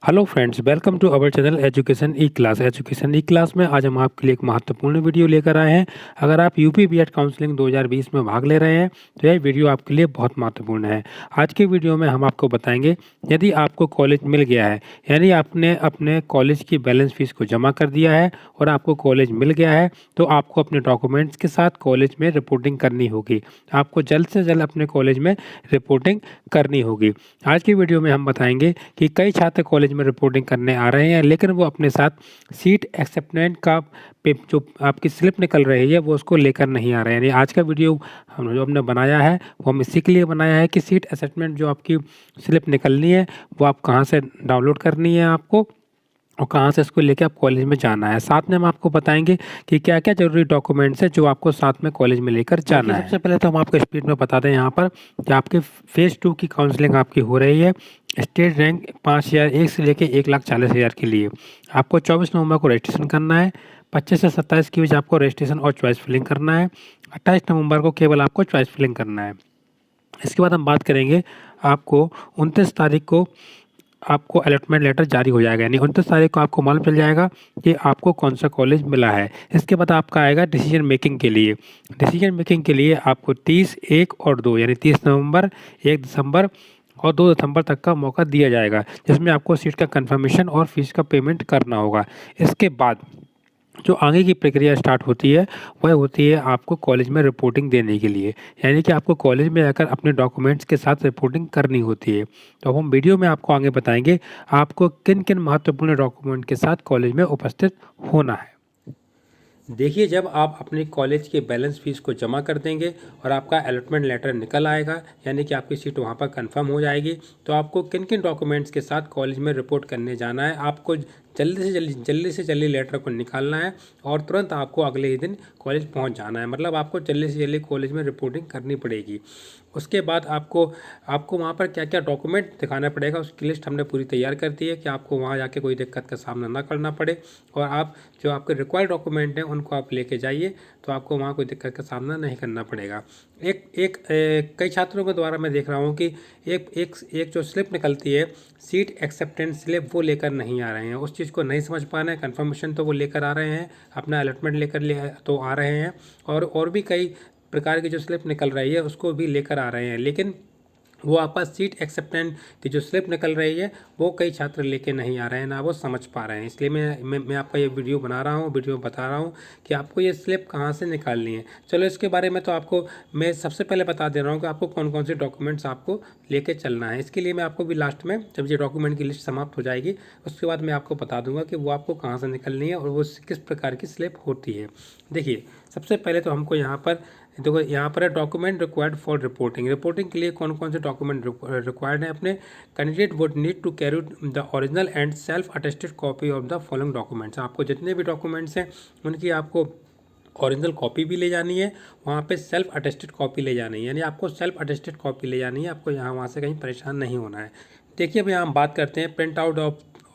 Hello friends, welcome to our channel education e class में आज हम आपके लिए एक महत्वपूर्ण वीडियो लेकर आए हैं। अगर आप यूपी बीएड काउंसलिंग 2020 में भाग ले रहे हैं तो यह वीडियो आपके लिए बहुत महत्वपूर्ण है। आज की वीडियो में हम आपको बताएंगे, यदि आपको कॉलेज मिल गया है, यानी आपने अपने कॉलेज की बैलेंस फीस को जमा कर दिया है और आपको कॉलेज मिल गया है, तो आपको अपने डॉक्यूमेंट्स के साथ कॉलेज में रिपोर्टिंग करनी होगी। आपको जल्द से जल्द अपने कॉलेज में रिपोर्टिंग करनी होगी। आज की वीडियो में हम बताएंगे कि कई छात्र कॉलेज में रिपोर्टिंग करने आ रहे हैं, लेकिन वो अपने साथ सीट एक्सेप्टेंस का जो आपकी स्लिप निकल रही है वो उसको लेकर नहीं आ रहे हैं। यानी आज का वीडियो जो हमने बनाया है वो हम इसी के लिए बनाया है कि सीट असेसमेंट जो आपकी स्लिप निकलनी है वो आप कहाँ से डाउनलोड करनी है आपको, और कहाँ से इसको लेके आप कॉलेज में जाना है। साथ में हम आपको बताएंगे कि क्या क्या जरूरी डॉक्यूमेंट्स है जो आपको साथ में कॉलेज में लेकर जाना है। सबसे पहले तो हम आपको स्पीड में बता दें यहाँ पर कि आपके फेज़ 2 की काउंसलिंग आपकी हो रही है स्टेट रैंक 5001 से लेके 1,40,000 के लिए। आपको 24 नवंबर को रजिस्ट्रेशन करना है। 25 से 27 के बीच आपको रजिस्ट्रेशन और चॉइस फिलिंग करना है। 28 नवंबर को केवल आपको चॉइस फिलिंग करना है। इसके बाद हम बात करेंगे, आपको 29 तारीख को आपको अलॉटमेंट लेटर जारी हो जाएगा, यानी 29 तारीख को आपको मालूम चल जाएगा कि आपको कौन सा कॉलेज मिला है। इसके बाद आपका आएगा डिसीजन मेकिंग के लिए। डिसीजन मेकिंग के लिए आपको 30, 1 और 2 यानी 30 नवंबर, 1 दिसंबर और 2 दिसंबर तक का मौका दिया जाएगा, जिसमें आपको सीट का कंफर्मेशन और फीस का पेमेंट करना होगा। इसके बाद जो आगे की प्रक्रिया स्टार्ट होती है वह होती है आपको कॉलेज में रिपोर्टिंग देने के लिए, यानी कि आपको कॉलेज में आकर अपने डॉक्यूमेंट्स के साथ रिपोर्टिंग करनी होती है। तो अब हम वीडियो में आपको आगे बताएंगे आपको किन किन महत्वपूर्ण डॉक्यूमेंट के साथ कॉलेज में उपस्थित होना है। देखिए, जब आप अपनी कॉलेज के बैलेंस फीस को जमा कर देंगे और आपका अलॉटमेंट लेटर निकल आएगा, यानी कि आपकी सीट वहाँ पर कंफर्म हो जाएगी, तो आपको किन किन डॉक्यूमेंट्स के साथ कॉलेज में रिपोर्ट करने जाना है। आपको जल्दी से जल्दी लेटर को निकालना है और तुरंत आपको अगले ही दिन कॉलेज पहुँच जाना है। मतलब आपको जल्दी से जल्दी कॉलेज में रिपोर्टिंग करनी पड़ेगी। उसके बाद आपको वहाँ पर क्या क्या डॉक्यूमेंट दिखाना पड़ेगा उसकी लिस्ट हमने पूरी तैयार कर दी है कि आपको वहाँ जाके कोई दिक्कत का सामना ना करना पड़े, और आप जो आपके रिक्वायर्ड डॉक्यूमेंट हैं उनको आप लेके जाइए, तो आपको वहाँ कोई दिक्कत का सामना नहीं करना पड़ेगा। कई छात्रों के द्वारा मैं देख रहा हूँ कि एक जो स्लिप निकलती है सीट एक्सेप्टेंस स्लिप, वो लेकर नहीं आ रहे हैं। उस चीज़ को नहीं समझ पा रहे हैं। कन्फर्मेशन तो वो लेकर आ रहे हैं, अपना अलॉटमेंट लेकर तो आ रहे हैं, और भी कई प्रकार की जो स्लिप निकल रही है उसको भी लेकर आ रहे हैं, लेकिन वो आपस सीट एक्सेप्टेंस की जो स्लिप निकल रही है वो कई छात्र लेके नहीं आ रहे हैं, ना वो समझ पा रहे हैं। इसलिए मैं आपका ये वीडियो बना रहा हूँ, वीडियो में बता रहा हूँ कि आपको ये स्लिप कहाँ से निकालनी है। चलो इसके बारे में तो आपको मैं सबसे पहले बता दे रहा हूँ कि आपको कौन कौन से डॉक्यूमेंट्स आपको लेके चलना है। इसके लिए मैं आपको भी लास्ट में, जब ये डॉक्यूमेंट की लिस्ट समाप्त हो जाएगी, उसके बाद मैं आपको बता दूंगा कि वो आपको कहाँ से निकलनी है और वो किस प्रकार की स्लिप होती है। देखिए, सबसे पहले तो हमको यहाँ पर देखो, यहाँ पर है document required for reporting. Reporting के लिए कौन कौन से डॉक्यूमेंट रिक्वायर्ड है अपने। Candidate would need to carry the original and self attested copy of the following documents. आपको जितने भी डॉक्यूमेंट्स हैं उनकी आपको ओरिजिनल कॉपी भी ले जानी है, वहाँ पे सेल्फ अटेस्टेड कॉपी ले जानी है, यानी आपको सेल्फ अटेस्टेड कॉपी ले जानी है। आपको यहाँ वहाँ से कहीं परेशान नहीं होना है। देखिए, अब यहाँ हम बात करते हैं print out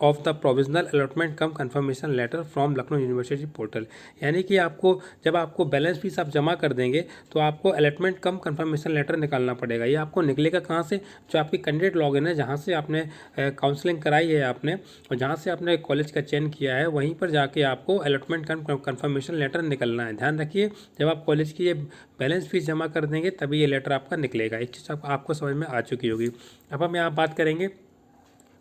of the provisional allotment cum confirmation letter from Lucknow university portal. यानी कि आपको जब आपको बैलेंस फीस आप जमा कर देंगे तो आपको अलॉटमेंट कम कन्फर्मेशन लेटर निकालना पड़ेगा। ये आपको निकलेगा कहाँ से? जो आपकी कैंडिडेट लॉगिन है, जहाँ से आपने काउंसलिंग कराई है आपने, और जहाँ से आपने कॉलेज का चयन किया है, वहीं पर जाके आपको अलॉटमेंट कम कन्फर्मेशन लेटर निकलना है। ध्यान रखिए, जब आप कॉलेज की ये बैलेंस फीस जमा कर देंगे तभी ये लेटर आपका निकलेगा। एक चीज़ आपको समझ में आ चुकी होगी। अब हम यहाँ बात करेंगे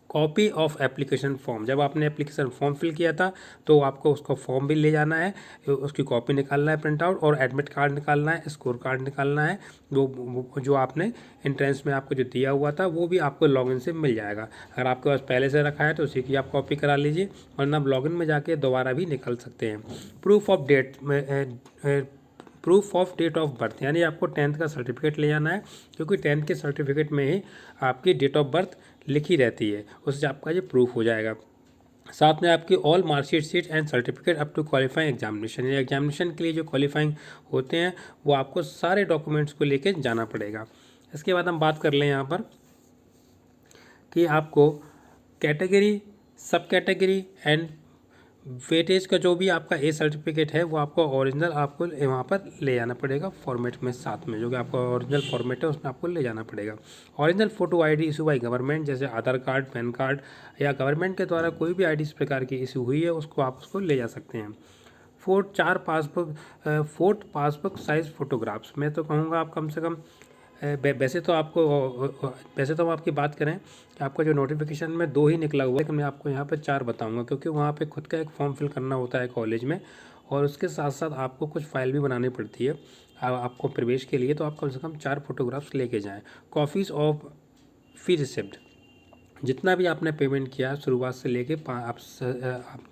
कॉपी ऑफ एप्लीकेशन फॉर्म। जब आपने एप्लीकेशन फॉर्म फिल किया था तो आपको उसको फॉर्म भी ले जाना है, उसकी कॉपी निकालना है प्रिंट आउट, और एडमिट कार्ड निकालना है, स्कोर कार्ड निकालना है। वो जो आपने एंट्रेंस में आपको जो दिया हुआ था वो भी आपको लॉगिन से मिल जाएगा। अगर आपके पास पहले से रखा है तो उसी की आप कॉपी करा लीजिए, वरना आप लॉगिन में जाके दोबारा भी निकल सकते हैं। Proof of date of birth, यानी आपको 10th का सर्टिफिकेट ले जाना है, क्योंकि 10th के सर्टिफिकेट में ही आपकी डेट ऑफ बर्थ लिखी रहती है, उससे आपका ये प्रूफ हो जाएगा। साथ में आपकी all marksheet and certificate up to qualifying examination. या एग्जामिनेशन के लिए जो क्वालिफाइंग होते हैं वो आपको सारे डॉक्यूमेंट्स को लेके जाना पड़ेगा। इसके बाद हम बात कर लें यहाँ पर कि आपको कैटेगरी, सब कैटेगरी एंड वेटेज का जो भी आपका ए सर्टिफिकेट है वो आपको ओरिजिनल आपको वहाँ पर ले जाना पड़ेगा फॉर्मेट में साथ में, जो कि आपका ओरिजिनल फॉर्मेट है उसमें आपको ले जाना पड़ेगा। Original photo ID issue by government, जैसे आधार कार्ड, पैन कार्ड या गवर्नमेंट के द्वारा कोई भी आईडी इस प्रकार की इशू हुई है उसको आप उसको ले जा सकते हैं। चार पासबुक साइज़ फ़ोटोग्राफ्स, मैं तो कहूँगा आप कम से कम वैसे तो हम आपकी बात करें कि आपका जो नोटिफिकेशन में 2 ही निकला हुआ है, लेकिन मैं आपको यहाँ पे 4 बताऊंगा, क्योंकि वहाँ पे खुद का एक फॉर्म फिल करना होता है कॉलेज में, और उसके साथ साथ आपको कुछ फाइल भी बनानी पड़ती है आपको प्रवेश के लिए। तो आप कम से कम 4 फोटोग्राफ्स लेके जाएँ। कॉपीज़ ऑफ फी रिसिप्ट, जितना भी आपने पेमेंट किया शुरुआत से लेके आप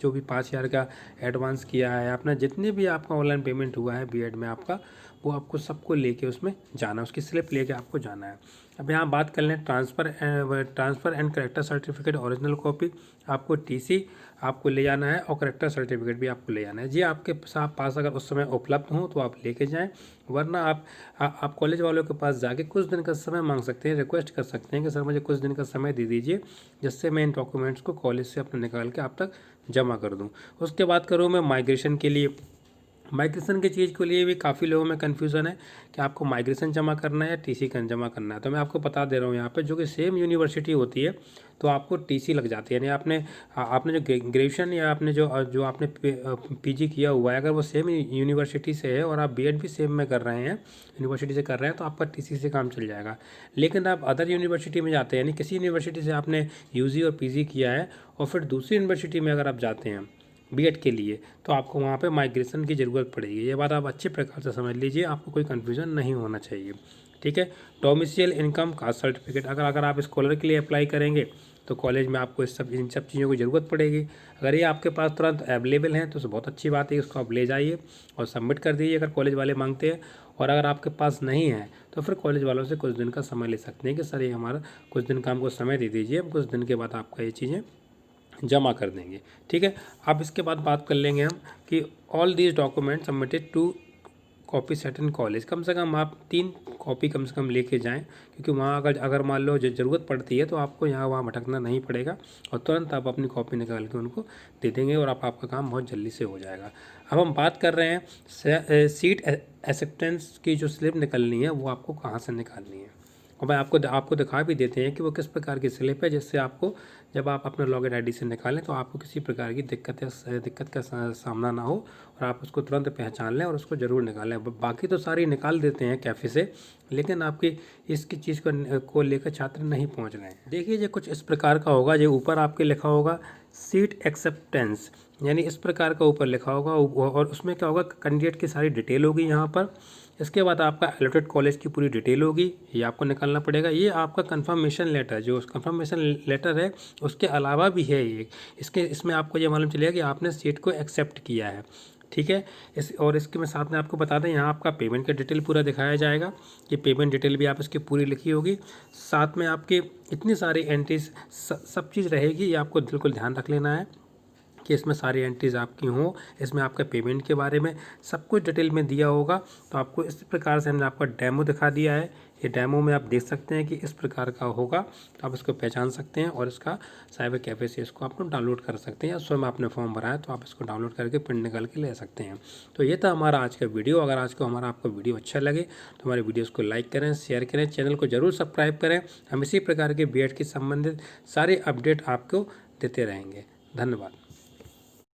जो भी 5,000 का एडवांस किया है आपने, जितने भी आपका ऑनलाइन पेमेंट हुआ है बीएड में आपका, वो आपको सबको लेके उसमें जाना है, उसकी स्लिप लेके आपको जाना है। अब यहाँ बात कर लें transfer and character certificate original copy, आपको टीसी आपको ले जाना है और करेक्टर सर्टिफिकेट भी आपको ले जाना है। जी आपके पास अगर उस समय उपलब्ध हो तो आप लेके जाएं, वरना आप कॉलेज वालों के पास जाके कुछ दिन का समय मांग सकते हैं, रिक्वेस्ट कर सकते हैं कि सर मुझे कुछ दिन का समय दे दीजिए जिससे मैं इन डॉक्यूमेंट्स को कॉलेज से अपने निकाल के आप तक जमा कर दूं। उसके बाद करूँ मैं माइग्रेशन के लिए। माइग्रेशन की चीज़ के लिए भी काफ़ी लोगों में कन्फ्यूज़न है कि आपको माइग्रेशन जमा करना है या टीसी का जमा करना है। तो मैं आपको बता दे रहा हूँ यहाँ पे, जो कि सेम यूनिवर्सिटी होती है तो आपको टीसी लग जाती है। यानी आपने जो ग्रेजुएशन या आपने जो आपने पीजी किया हुआ है, अगर वो सेम यूनिवर्सिटी से है और आप बीएड भी सेम में कर रहे हैं, यूनिवर्सिटी से कर रहे हैं, तो आपका टीसी से काम चल जाएगा। लेकिन आप अदर यूनिवर्सिटी में जाते हैं, यानी किसी यूनिवर्सिटी से आपने यूजी और पीजी किया है और फिर दूसरी यूनिवर्सिटी में अगर आप जाते हैं बीएड के लिए, तो आपको वहाँ पे माइग्रेशन की ज़रूरत पड़ेगी। ये बात आप अच्छे प्रकार से समझ लीजिए, आपको कोई कन्फ्यूज़न नहीं होना चाहिए, ठीक है। डोमिसाइल इनकम कास्ट सर्टिफिकेट, अगर आप स्कॉलर के लिए अप्लाई करेंगे तो कॉलेज में आपको इन सब चीज़ों की ज़रूरत पड़ेगी। अगर ये आपके पास तुरंत अवेलेबल हैं तो बहुत अच्छी बात है, इसको आप ले जाइए और सबमिट कर दीजिए अगर कॉलेज वाले मांगते हैं। और अगर आपके पास नहीं है तो फिर कॉलेज वालों से कुछ दिन का समय ले सकते हैं कि सर ये हमारा कुछ दिन का हमको समय दे दीजिए, हम कुछ दिन के बाद आपका ये चीज़ें जमा कर देंगे, ठीक है। अब इसके बाद बात कर लेंगे हम कि all these document submitted to copy set in college. कम से कम आप 3 कॉपी कम से कम लेके जाएं, क्योंकि वहाँ अगर मान लो ज़रूरत पड़ती है तो आपको यहाँ वहाँ भटकना नहीं पड़ेगा और तुरंत आप अपनी कॉपी निकाल के उनको दे देंगे और आपका काम बहुत जल्दी से हो जाएगा। अब हम बात कर रहे हैं सीट एक्सेप्टेंस की जो स्लिप निकलनी है वो आपको कहाँ से निकालनी है, और भाई आपको दिखा भी देते हैं कि वो किस प्रकार की स्लिप है, जिससे आपको जब आप अपने लॉगिन आईडी से निकालें तो आपको किसी प्रकार की दिक्कत का सामना ना हो और आप उसको तुरंत पहचान लें और उसको ज़रूर निकालें। बाकी तो सारी निकाल देते हैं कैफ़े से, लेकिन आपकी इसकी चीज़ को लेकर छात्र नहीं पहुंच रहे हैं। देखिए ये कुछ इस प्रकार का होगा, जो ऊपर आपके लिखा होगा सीट एक्सेप्टेंस, यानी इस प्रकार का ऊपर लिखा होगा और उसमें क्या होगा, कैंडिडेट की सारी डिटेल होगी यहाँ पर। इसके बाद आपका अलॉटेड कॉलेज की पूरी डिटेल होगी, ये आपको निकालना पड़ेगा। ये आपका कंफर्मेशन लेटर, जो कंफर्मेशन लेटर है उसके अलावा भी है ये, इसमें आपको ये मालूम चलेगा कि आपने सीट को एक्सेप्ट किया है, ठीक है। और इसके मैं साथ में आपको बता दें, यहाँ आपका पेमेंट का डिटेल पूरा दिखाया जाएगा, कि पेमेंट डिटेल भी आप इसकी पूरी लिखी होगी। साथ में आपके इतनी सारी एंट्रीज सब चीज़ रहेगी, ये आपको बिल्कुल ध्यान रख लेना है कि इसमें सारी एंट्रीज आपकी हों। इसमें आपका पेमेंट के बारे में सब कुछ डिटेल में दिया होगा। तो आपको इस प्रकार से हमने आपका डेमो दिखा दिया है, ये डेमो में आप देख सकते हैं कि इस प्रकार का होगा, तो आप इसको पहचान सकते हैं और इसका साइबर कैफे से इसको आप डाउनलोड कर सकते हैं, या स्वयं आपने फॉर्म भरा है तो आप इसको डाउनलोड करके प्रिंट निकाल के ले सकते हैं। तो ये था हमारा आज का वीडियो। अगर आज को आपको वीडियो अच्छा लगे तो हमारे वीडियोज़ को लाइक करें, शेयर करें, चैनल को जरूर सब्सक्राइब करें। हम इसी प्रकार के बीएड के संबंधित सारे अपडेट आपको देते रहेंगे। धन्यवाद।